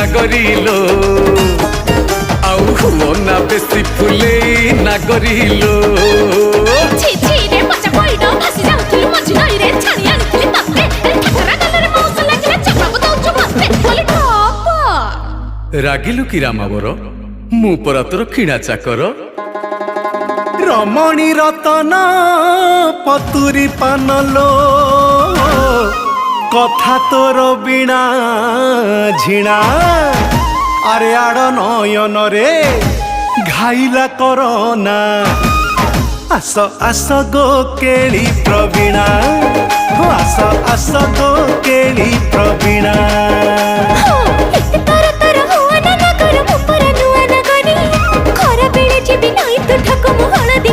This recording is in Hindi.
नागरिलो आउ हुओ ना बेसी फुले नागरिलो ছি ছি রে পচা কইডো ভাসি যাউথিলু মঝি নই রে ছানি আনিথিলি তাতে ঠাকরা গলরে মৌস লাগিলে চাপাবো দউଛୁ মতে বলি ঠপ रागिलु कि रामावर मु परा तोर किणा चाकर रमणी रतन पतुरी पानलो कथा तोर बिना झिणा अरे आड़ नयन रे घाइला करना आस आस गो केली प्रवीणा आस आस गो केली प्रवीणा एते तर तर हुआ ना नगर मुपर नुआ नगरी खरा बेले जिबि नाही तू ठक मुहळ